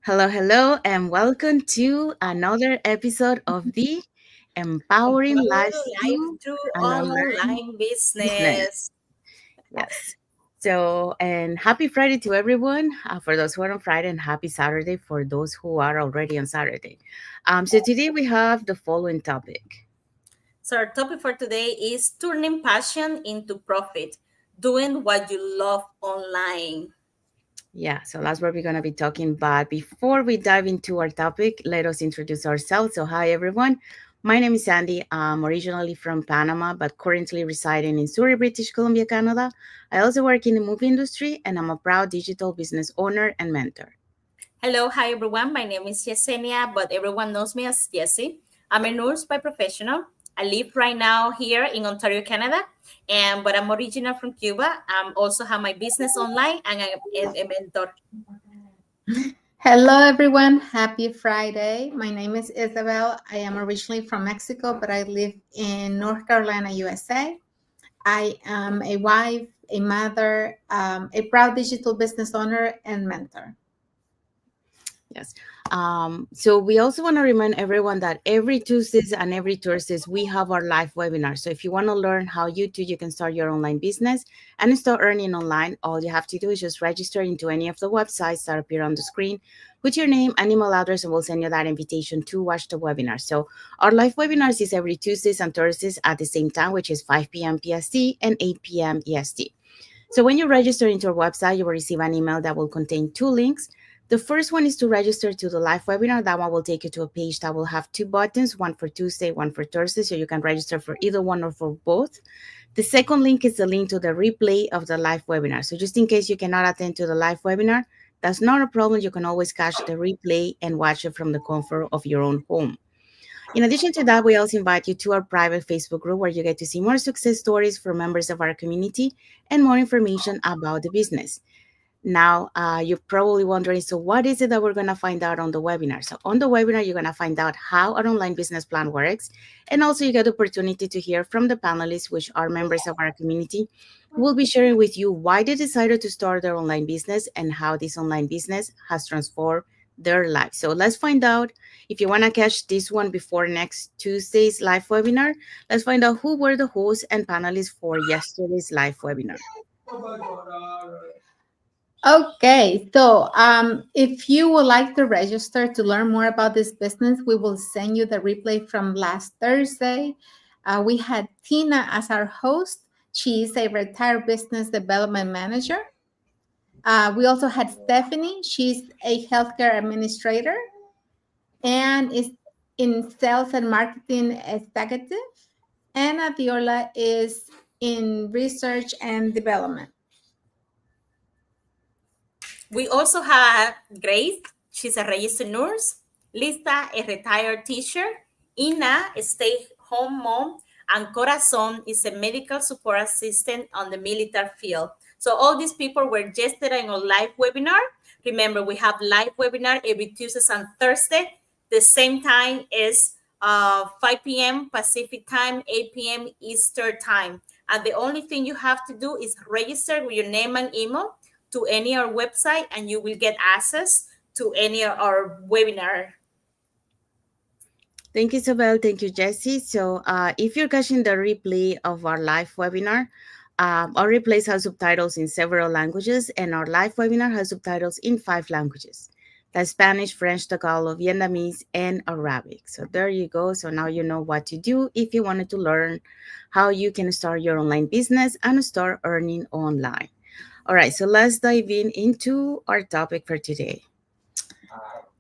Hello, hello, and welcome to another episode of the Empowering Empowering Lives life Through through an Online online Business. business. Yes. So, and happy Friday to everyone for those who are on Friday, and happy Saturday for those who are already on Saturday. So, today we have the following topic. So, our topic for today is turning passion into profit, doing what you love online. Yeah, so that's what we're going to be talking about. Before we dive into our topic, let us introduce ourselves. So, hi everyone. My name is Sandy. I'm originally from Panama, but currently residing in Surrey, British Columbia, Canada. I also work in the movie industry, and I'm a proud digital business owner and mentor. Hello, hi everyone. My name is Yesenia, but everyone knows me as Jessie. I'm a nurse by professional. I live right now here in Ontario, Canada, and but I'm original from Cuba. I also have my business online and I'm a mentor. Hello, everyone. Happy Friday. My name is Isabel. I am originally from Mexico, but I live in North Carolina, USA. I am a wife, a mother, a proud digital business owner, and mentor. Yes. So we also want to remind everyone that every Tuesdays and every Thursdays we have our live webinar. So if you want to learn how you can start your online business and start earning online, all you have to do is just register into any of the websites that appear on the screen with your name and email address, and we'll send you that invitation to watch the webinar. So our live webinars is every Tuesdays and Thursdays at the same time, which is 5 p.m. PST and 8 p.m. EST. So when you register into our website, you will receive an email that will contain two links. The first one is to register to the live webinar. That one will take you to a page that will have two buttons, one for Tuesday, one for Thursday. So you can register for either one or for both. The second link is the link to the replay of the live webinar. So just in case you cannot attend to the live webinar, that's not a problem. You can always catch the replay and watch it from the comfort of your own home. In addition to that, we also invite you to our private Facebook group where you get to see more success stories from members of our community and more information about the business. Now, you're probably wondering, so what is it that we're going to find out on the webinar? So on the webinar, you're going to find out how an online business plan works. And also you get the opportunity to hear from the panelists, which are members of our community, who will be sharing with you why they decided to start their online business and how this online business has transformed their life. So let's find out. If you want to catch this one before next Tuesday's live webinar, let's find out who were the hosts and panelists for yesterday's live webinar. Okay, so if you would like to register to learn more about this business, we will send you the replay from last Thursday. We had Tina as our host. She is a retired business development manager. We also had Stephanie. She's a healthcare administrator and is in sales and marketing executive. And Adiola is in research and development. We also have Grace, she's a registered nurse, Lista, a retired teacher, Ina, a stay home mom, and Corazon is a medical support assistant on the military field. So, all these people were yesterday in a live webinar. Remember, we have live webinar every Tuesdays and Thursday. The same time is 5 p.m. Pacific time, 8 p.m. Eastern time. And the only thing you have to do is register with your name and email to any of our website and you will get access to any of our webinar. Thank you, Isabel. Thank you, Jesse. So, if you're catching the replay of our live webinar, our replays have subtitles in several languages, and our live webinar has subtitles in 5 languages. That's Spanish, French, Tagalog, Vietnamese, and Arabic. So there you go. So now you know what to do if you wanted to learn how you can start your online business and start earning online. All right, so let's dive into our topic for today.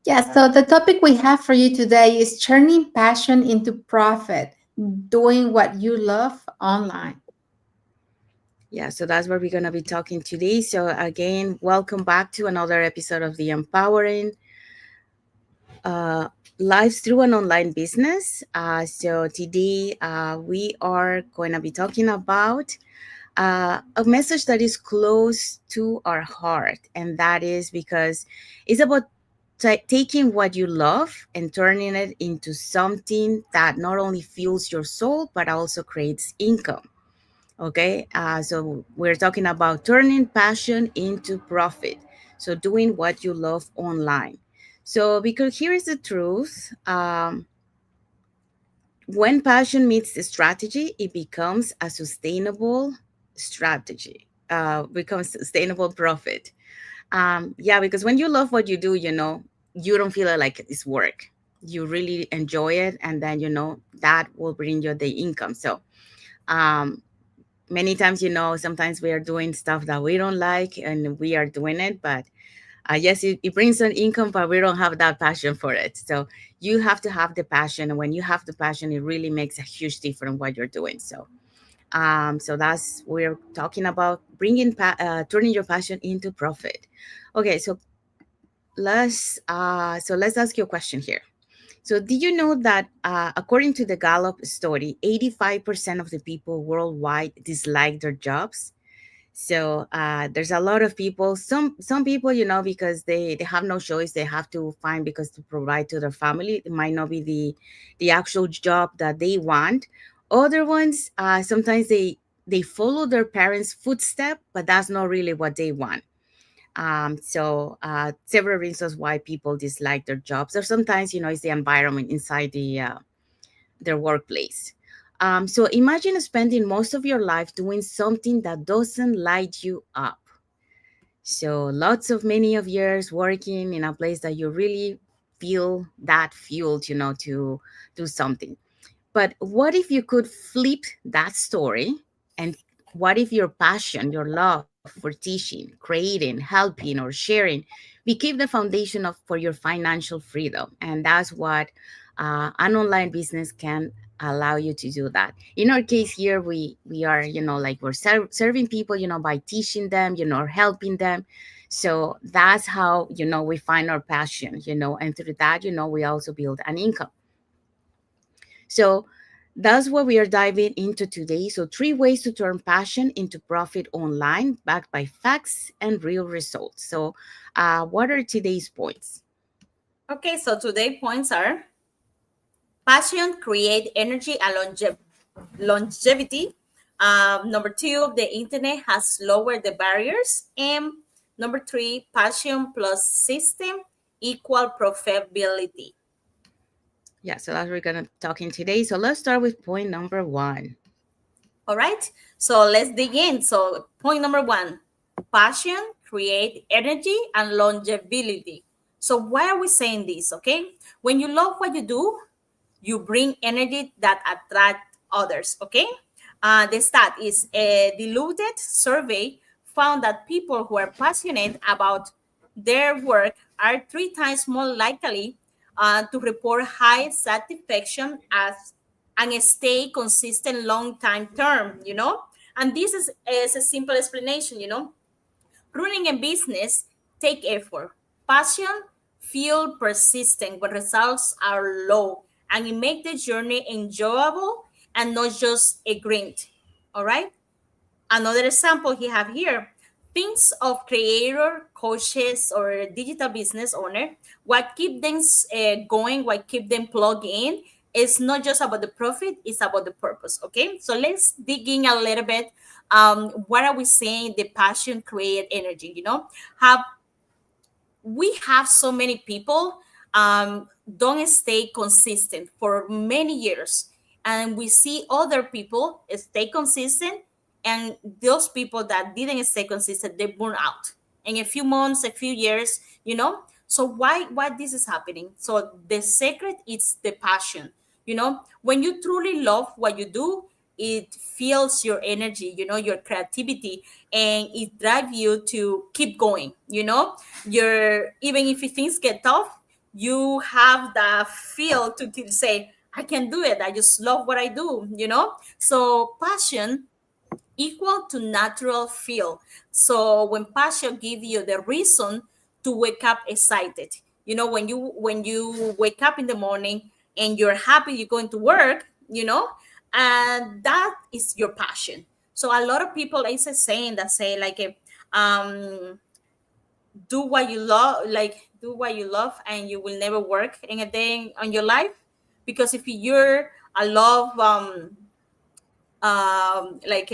Yeah, so the topic we have for you today is turning passion into profit, doing what you love online. Yeah, so that's what we're going to be talking today. So, again, welcome back to another episode of the Empowering uh, Lives Through an Online Business. So, today we are going to be talking about a message that is close to our heart, and that is because it's about taking what you love and turning it into something that not only fuels your soul but also creates income. Okay, so we're talking about turning passion into profit. So doing what you love online. So, because here's the truth, when passion meets the strategy, it becomes a sustainable strategy, becomes sustainable profit. Yeah, because when you love what you do, you don't feel it like it's work. You really enjoy it, and then that will bring you the income. So, um, many times, sometimes we are doing stuff that we don't like, and we are doing it, but yes, it brings an income, but we don't have that passion for it. So you have to have the passion, and when you have the passion, it really makes a huge difference what you're doing. So, so that's we're talking about turning your passion into profit. Okay, so let's ask you a question here. So, did you know that according to the Gallup study, 85% of the people worldwide dislike their jobs? So there's a lot of people. Some people, because they have no choice, they have to find because to provide to their family. It might not be the actual job that they want. Other ones, sometimes they follow their parents' footstep, but that's not really what they want. So several reasons why people dislike their jobs, or sometimes it's the environment inside their workplace. So imagine spending most of your life doing something that doesn't light you up. So lots of many of years working in a place that you really feel that fueled, to do something. But what if you could flip that story? And what if your passion, your love for teaching, creating, helping, or sharing became the foundation for your financial freedom? And that's what an online business can allow you to do that. In our case here, we are, like we're serving people, by teaching them, or helping them. So that's how, we find our passion, and through that, we also build an income. So that's what we are diving into today. So, three ways to turn passion into profit online, backed by facts and real results. So, what are today's points? Okay, so today points are: passion create energy and longevity. Number two, the internet has lowered the barriers. And number three, passion plus system equal profitability. Yeah, so that's what we're going to talk in today. So, let's start with point number one. All right, so let's dig in. So point number one, passion create energy and longevity. So why are we saying this? Okay, when you love what you do, you bring energy that attract others. Okay, the stat is a diluted survey found that people who are passionate about their work are 3 times more likely to report high satisfaction as and stay consistent long time term. And this is a simple explanation. Running a business take effort. Passion feel persistent when results are low, and it make the journey enjoyable and not just a grind. All right. Another example he have here. Things of creator, coaches, or digital business owner. What keep them going, what keep them plugged in, is not just about the profit; it's about the purpose. Okay, so let's dig in a little bit. What are we saying? The passion create energy. Have we have so many people don't stay consistent for many years, and we see other people stay consistent, and those people that didn't stay consistent, they burn out in a few months, a few years. So why this is happening? So the secret is the passion. When you truly love what you do, it fuels your energy, your creativity, and it drives you to keep going. You're, even if things get tough, you have the feel to say, I can do it, I just love what I do. So passion equal to natural feel. So when passion gives you the reason to wake up excited, when you wake up in the morning and you're happy you're going to work, and that is your passion. So a lot of people, it's a saying that say like, um do what you love, like do what you love, and you will never work in a day on your life. Because if you're a love like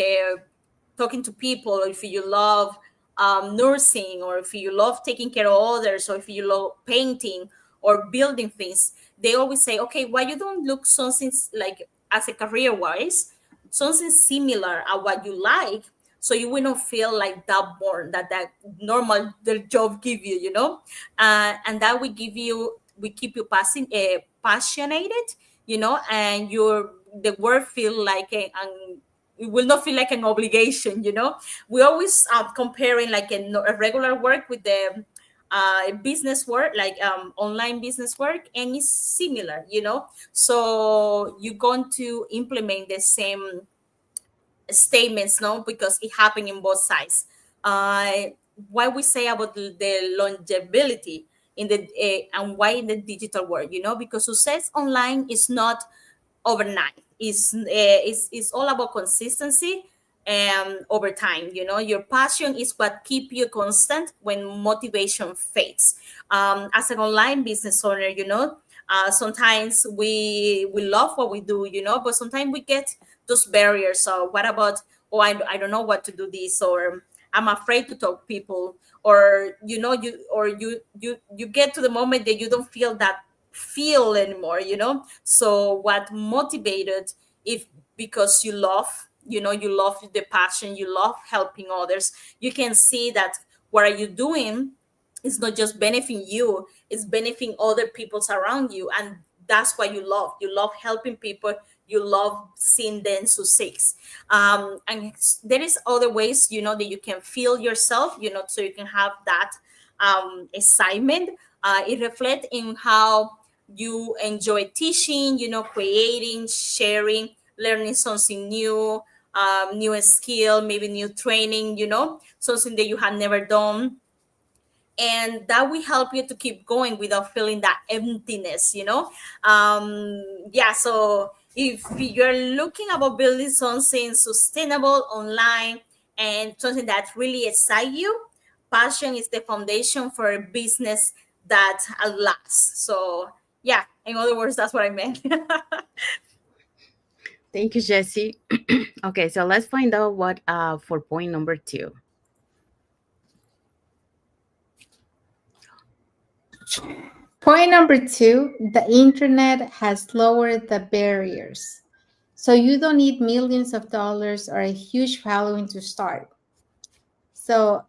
talking to people, if you love nursing, or if you love taking care of others, or if you love painting or building things, they always say, okay, why you don't look something like as a career wise, something similar at what you like, so you will not feel like that born that normal the job give you, and that will give you, we keep you passionate, and your the work feel like an it will not feel like an obligation. We always comparing like a regular work with the business work, like online business work, and it's similar, so you're going to implement the same statements, no, because it happened in both sides. What we say about the longevity in the and why in the digital world, because success online is not overnight. It's all about consistency and over time. Your passion is what keep you constant when motivation fades. As an online business owner, sometimes we love what we do, but sometimes we get those barriers. So what about, oh, I don't know what to do this, or I'm afraid to talk to people, or you get to the moment that you don't feel that feel anymore, so what motivated, if because you love the passion, you love helping others, you can see that what are you doing is not just benefiting you, it's benefiting other people's around you, and that's what you love helping people, you love seeing them succeed. And there is other ways, that you can feel yourself, so you can have that excitement. It reflects in how you enjoy teaching, creating, sharing, learning something new, new skill, maybe new training, something that you have never done, and that will help you to keep going without feeling that emptiness. Yeah, so if you're looking about building something sustainable online and something that really excites you, passion is the foundation for a business that lasts. So yeah, in other words, that's what I meant. Thank you, Jesse. Okay, so let's find out what for point number two. Point number two, the internet has lowered the barriers. So you don't need millions of dollars or a huge following to start. So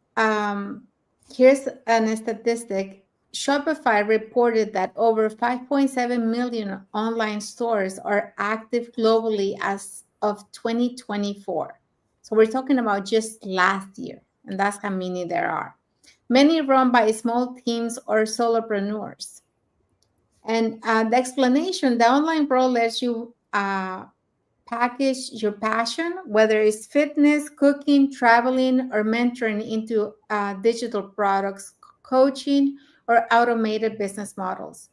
here's an statistic. Shopify reported that over 5.7 million online stores are active globally as of 2024. So we're talking about just last year, and that's how many there are. Many run by small teams or solopreneurs. And the explanation, the online world lets you package your passion, whether it's fitness, cooking, traveling, or mentoring, into digital products, coaching, or automated business models.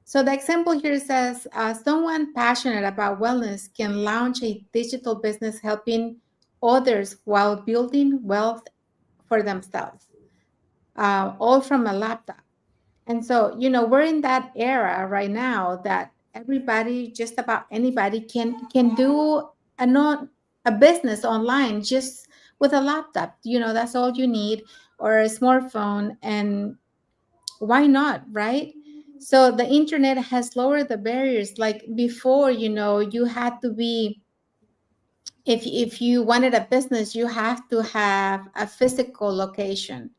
So the example here says someone passionate about wellness can launch a digital business helping others while building wealth for themselves, all from a laptop. And so, we're in that era right now that everybody, just about anybody, can do a not a business online just with a laptop. That's all you need, or a smartphone, and why not, right? So the internet has lowered the barriers. Like before, you had to be, if you wanted a business, you have to have a physical location.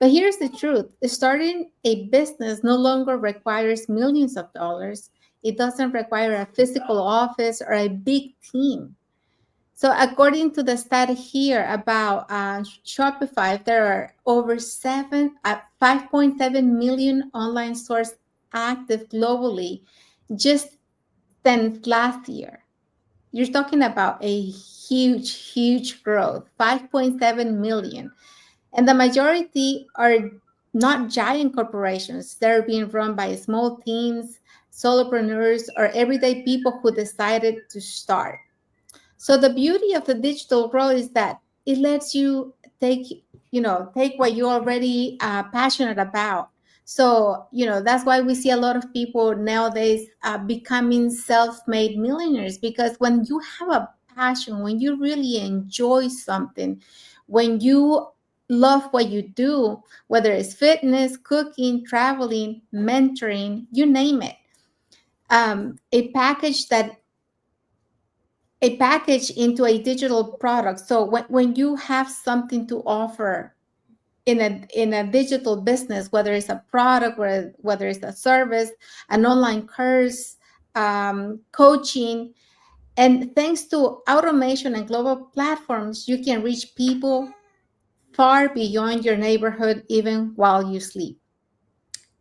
But here's the truth: starting a business no longer requires millions of dollars. It doesn't require a physical office or a big team. So, according to the stat here about Shopify, there are over 5.7 million online stores active globally just since last year. You're talking about a huge, huge growth, 5.7 million. And the majority are not giant corporations. They're being run by small teams, solopreneurs, or everyday people who decided to start. So the beauty of the digital world is that it lets you take what you're already passionate about. So, that's why we see a lot of people nowadays becoming self-made millionaires, because when you have a passion, when you really enjoy something, when you love what you do, whether it's fitness, cooking, traveling, mentoring, you name it. A package that a package into a digital product. So when you have something to offer in a digital business, whether it's a product, whether it's a service, an online course, coaching, and thanks to automation and global platforms, you can reach people far beyond your neighborhood even while you sleep.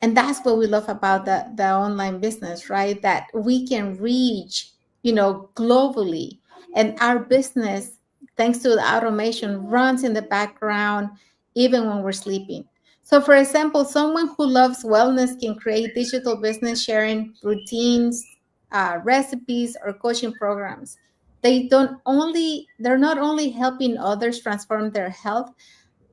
And that's what we love about the online business, right? That we can reach, globally. And our business, thanks to the automation, runs in the background even when we're sleeping. So for example, someone who loves wellness can create digital business sharing routines, recipes, or coaching programs. They're not only helping others transform their health,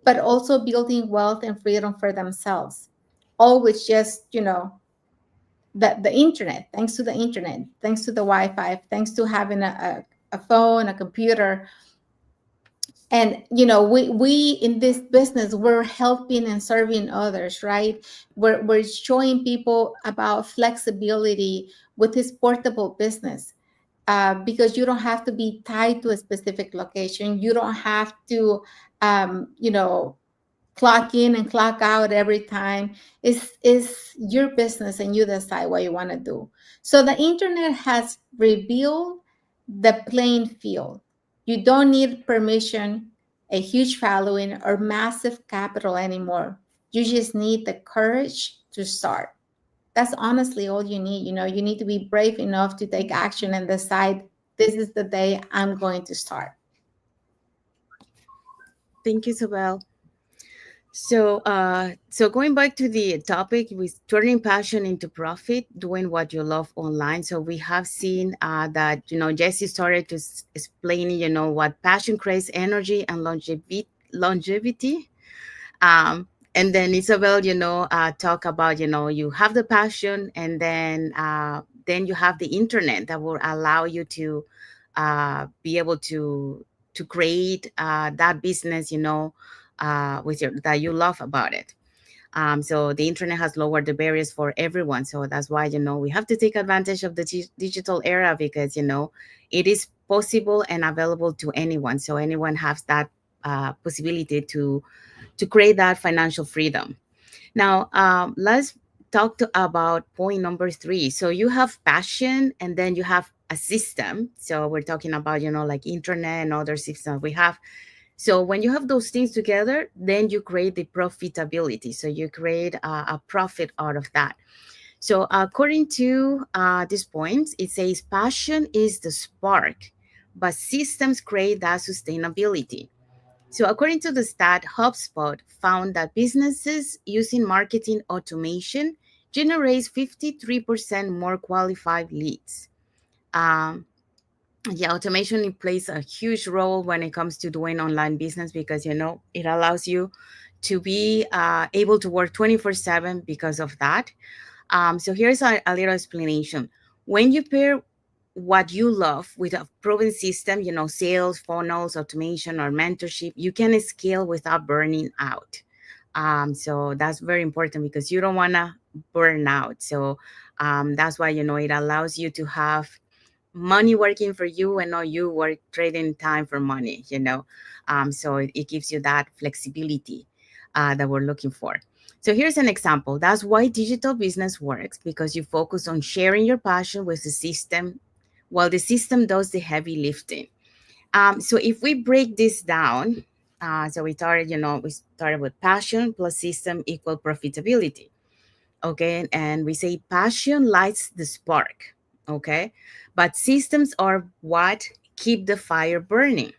but also building wealth and freedom for themselves, all with just the internet. Thanks to the internet, thanks to the wi-fi, thanks to having a phone, a computer. And we in this business, we're helping and serving others, right? We're showing people about flexibility with this portable business, because you don't have to be tied to a specific location. You don't have to um, you know clock in and clock out every time. Is your business, and you decide what you want to do. So the internet has revealed the playing field. You don't need permission, a huge following, or massive capital anymore. You just need the courage to start. That's honestly all you need. You need to be brave enough to take action and decide, this is the day I'm going to start. Thank you, Isabel. So going back to the topic with turning passion into profit, doing what you love online. So we have seen that Jesse started to explain what passion creates energy and longevity. And then Isabel, talk about you have the passion, and then you have the internet that will allow you to be able to create that business, with your that you love about it. So the internet has lowered the barriers for everyone. So that's why we have to take advantage of the digital era, because it is possible and available to anyone. So anyone has that possibility to create that financial freedom. Now, let's talk about point number three. So you have passion, and then you have a system. So we're talking about like internet and other systems we have. So when you have those things together, then you create the profitability. So you create a profit out of that. So according to these points, it says passion is the spark, but systems create that sustainability. So according to the stat, HubSpot found that businesses using marketing automation generates 53% more qualified leads. Um, yeah, automation, it plays a huge role when it comes to doing online business, because it allows you to be able to work 24/7 because of that. So here's a little explanation. When you pair what you love with a proven system, sales, funnels, automation, or mentorship, you can scale without burning out. So that's very important, because you don't want to burn out. So that's why it allows you to have money working for you, and not you work trading time for money. So it gives you that flexibility that we're looking for. So here's an example. That's why digital business works, because you focus on sharing your passion with the system, while the system does the heavy lifting. So if we break this down, so we started with passion plus system equal profitability. Okay, and we say passion lights the spark. Okay, but systems are what keep the fire burning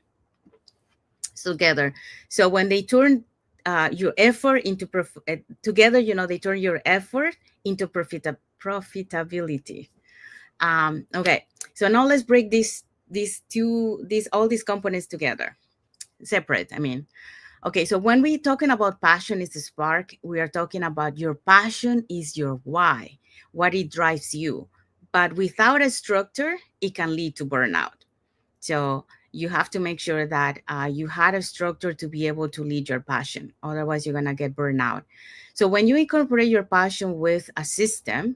together. So when they turn your effort into together, they turn your effort into profitability. Okay, so now let's break these all these components together, separate. I mean, okay, so when we're talking about passion is the spark, we are talking about your passion is your why, what it drives you. But without a structure, it can lead to burnout. So you have to make sure that you had a structure to be able to lead your passion. Otherwise, you're going to get burned out. So when you incorporate your passion with a system,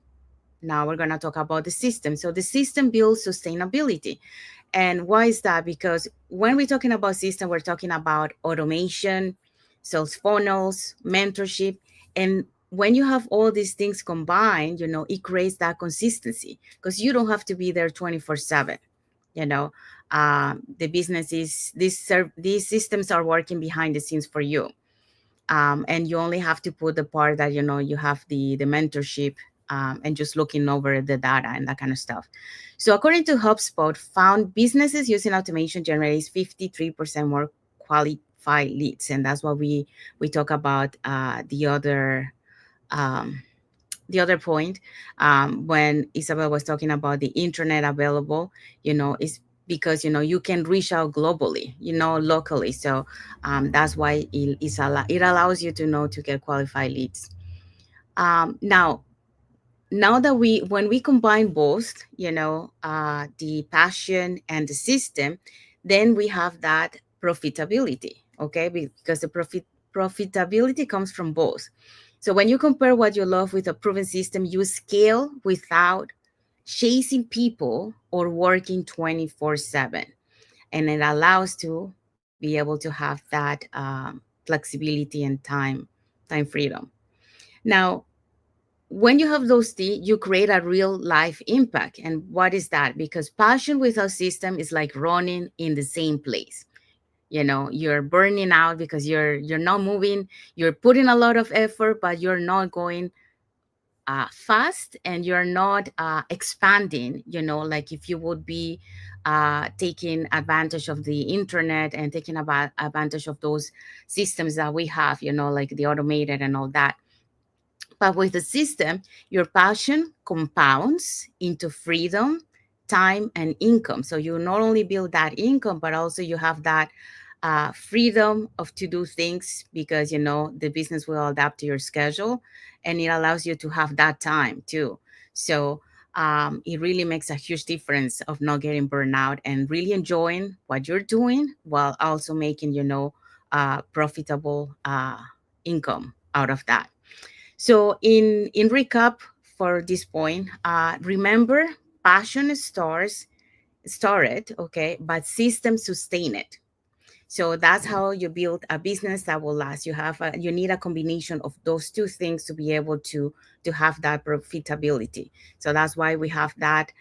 now we're going to talk about the system. So the system builds sustainability. And why is that? Because when we're talking about system, we're talking about automation, sales funnels, mentorship. And when you have all these things combined, it creates that consistency because you don't have to be there 24/7. You know, the business is, these systems are working behind the scenes for you. And you only have to put the part that, you have the mentorship, and just looking over the data and that kind of stuff. So according to HubSpot, found businesses using automation generates 53% more qualified leads. And that's what we talk about, um, the other point, when Isabel was talking about the internet available, is because you can reach out globally, locally. So that's why it allows you to know to get qualified leads. Now that when we combine both, the passion and the system, then we have that profitability. Okay, because the profitability comes from both. So when you compare what you love with a proven system, you scale without chasing people or working 24/7, and it allows to be able to have that flexibility and time freedom. Now, when you have those things, you create a real life impact. And what is that? Because passion without system is like running in the same place. You're burning out because you're not moving. You're putting a lot of effort, but you're not going fast, and you're not expanding. Like if you would be taking advantage of the internet and taking about advantage of those systems that we have, like the automated and all that. But with the system, your passion compounds into freedom, time, and income. So you not only build that income, but also you have that freedom of to do things, because the business will adapt to your schedule, and it allows you to have that time too. So it really makes a huge difference of not getting burned out and really enjoying what you're doing while also making profitable income out of that. So in recap for this point, remember, passion started, okay, but systems sustain it. So that's how you build a business that will last. You need a combination of those two things to be able to have that profitability. So that's why we have that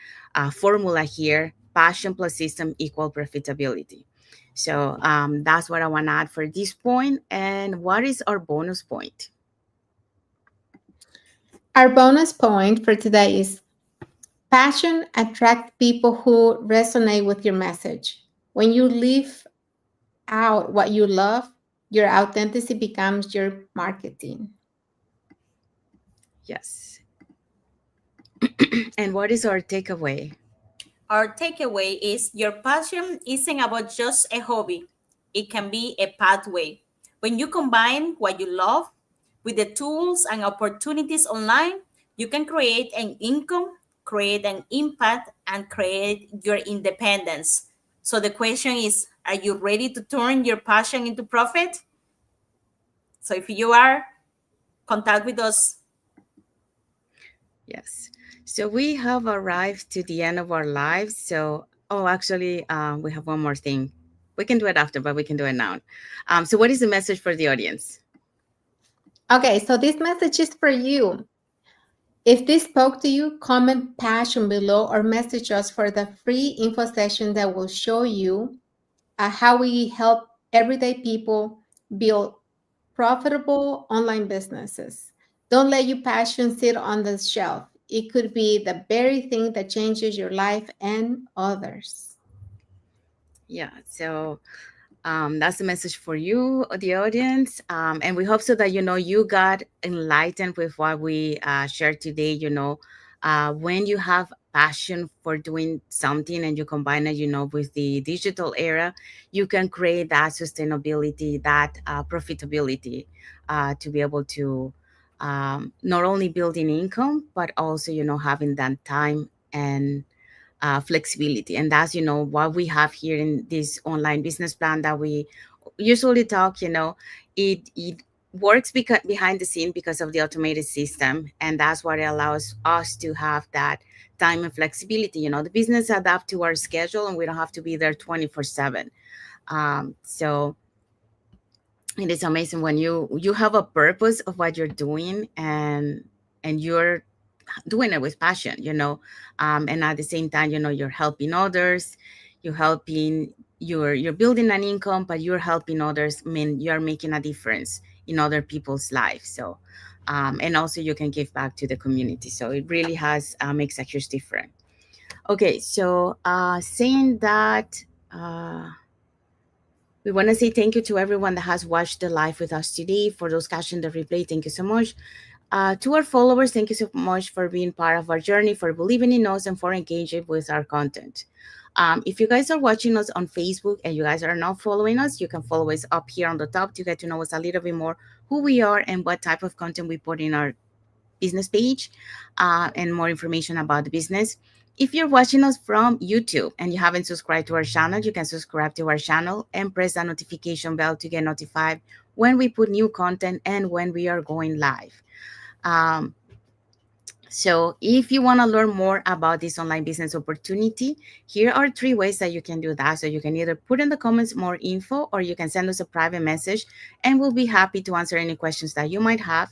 formula here: passion plus system equal profitability. So that's what I want to add for this point. And what is our bonus point? Our bonus point for today is passion attracts people who resonate with your message. When you live out what you love, your authenticity becomes your marketing. Yes. And what is our takeaway? Our takeaway is your passion isn't about just a hobby, it can be a pathway. When you combine what you love with the tools and opportunities online, you can create an income, create an impact, and create your independence. So the question is, are you ready to turn your passion into profit? So if you are, contact with us. Yes. So we have arrived to the end of our lives. So, oh, actually, we have one more thing. We can do it after, but we can do it now. So, what is the message for the audience? Okay, so this message is for you. If this spoke to you, comment passion below or message us for the free info session that will show you how we help everyday people build profitable online businesses. Don't let your passion sit on the shelf. It could be the very thing that changes your life and others. Yeah. So, that's the message for you, the audience. And we hope so that you got enlightened with what we shared today. When you have passion for doing something and you combine it, with the digital era, you can create that sustainability, that profitability, to be able to not only building income, but also having that time and flexibility. And that's, what we have here in this online business plan that we usually talk, it works behind the scene because of the automated system. And that's what allows us to have that time and flexibility. The business adapt to our schedule and we don't have to be there 24/7. So it is amazing when you have a purpose of what you're doing, and you're doing it with passion, and at the same time, you're helping others, you're building an income, but you're helping others. I mean, you're making a difference in other people's lives. So and also you can give back to the community, so it really has makes a huge difference. Okay, so saying that, we want to say thank you to everyone that has watched the live with us today. For those catching the replay, thank you so much. To our followers, thank you so much for being part of our journey, for believing in us, and for engaging with our content. If you guys are watching us on Facebook and you guys are not following us, you can follow us up here on the top to get to know us a little bit more, who we are and what type of content we put in our business page, and more information about the business. If you're watching us from YouTube and you haven't subscribed to our channel, you can subscribe to our channel and press that notification bell to get notified when we put new content and when we are going live. Um, so if you want to learn more about this online business opportunity, here are 3 ways that you can do that. So you can either put in the comments more info, or you can send us a private message and we'll be happy to answer any questions that you might have.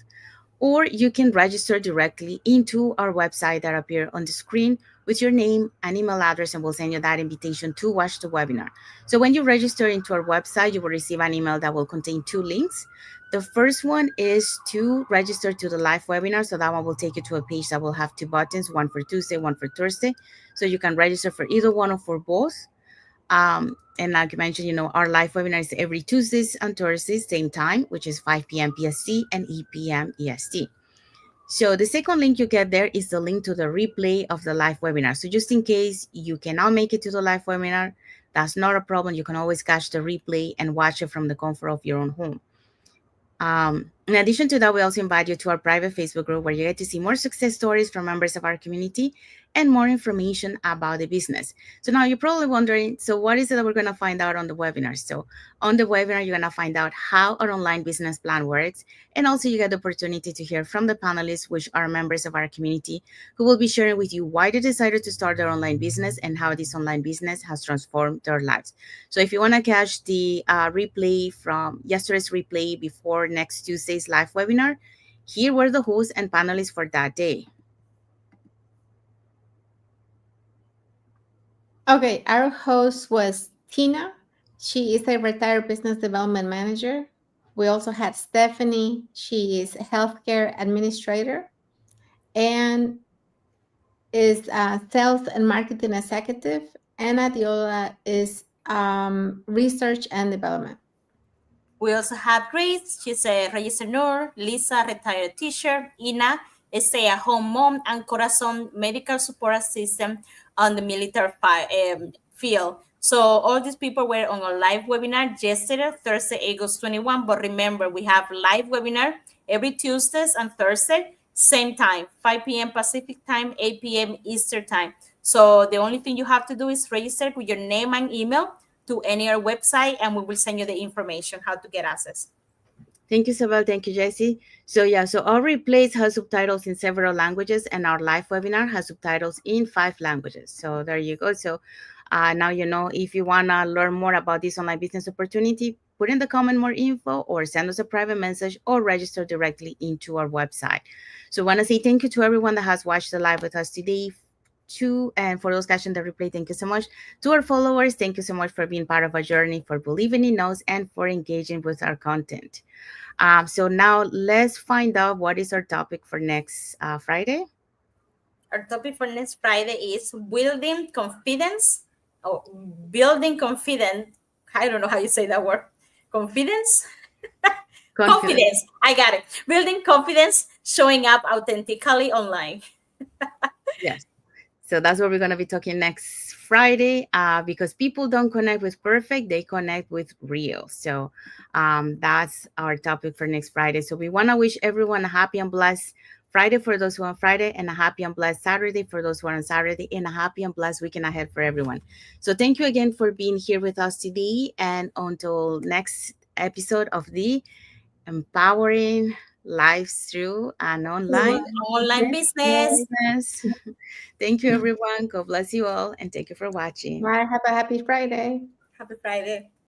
Or you can register directly into our website that appear on the screen with your name and email address, and we'll send you that invitation to watch the webinar. So when you register into our website, you will receive an email that will contain 2 links. The first one is to register to the live webinar. So that one will take you to a page that will have 2 buttons, one for Tuesday, one for Thursday. So you can register for either one or for both. And like I mentioned, our live webinar is every Tuesdays and Thursdays, same time, which is 5 p.m. PST and 8 p.m. EST. So the second link you get there is the link to the replay of the live webinar. So just in case you cannot make it to the live webinar, that's not a problem. You can always catch the replay and watch it from the comfort of your own home. In addition to that, we also invite you to our private Facebook group where you get to see more success stories from members of our community and more information about the business. So now you're probably wondering, so what is it that we're going to find out on the webinar? So on the webinar, you're going to find out how our online business plan works. And also you get the opportunity to hear from the panelists, which are members of our community, who will be sharing with you why they decided to start their online business and how this online business has transformed their lives. So if you want to catch the replay from yesterday's replay before next Tuesday's live webinar, here were the hosts and panelists for that day. Okay, our host was Tina. She is a retired business development manager. We also had Stephanie. She is a healthcare administrator and is a sales and marketing executive. And Adiola is research and development. We also have Grace. She's a registered nurse. Lisa, retired teacher. Ina, a stay-at-home mom. And Corazon, medical support assistant on the military field. So all these people were on a live webinar yesterday, Thursday, August 21. But remember, we have live webinar every Tuesdays and Thursday, same time, 5 p.m. Pacific time, 8 p.m. Eastern time. So the only thing you have to do is register with your name and email to any our website, and we will send you the information how to get access. Thank you, Isabel. Thank you, Jessie. So so our replays have subtitles in several languages, and our live webinar has subtitles in 5 languages. So there you go. So now you know, if you want to learn more about this online business opportunity, put in the comment more info or send us a private message or register directly into our website. So I want to say thank you to everyone that has watched the live with us today. And for those catching the replay, thank you so much. To our followers, thank you so much for being part of our journey, for believing in us, and for engaging with our content. So now let's find out what is our topic for next Friday. Our topic for next Friday is building confidence. Oh, building confidence. I don't know how you say that word. Confidence? Confidence. I got it. Building confidence, showing up authentically online. Yes. So that's what we're going to be talking next Friday, because people don't connect with perfect, they connect with real. So that's our topic for next Friday. So we want to wish everyone a happy and blessed Friday for those who are on Friday, and a happy and blessed Saturday for those who are on Saturday, and a happy and blessed weekend ahead for everyone. So thank you again for being here with us today, and until next episode of the Empowering Lives Through an Online Through online business. Business. Thank you, everyone. God bless you all, and thank you for watching. Bye. Have a happy Friday. Happy Friday.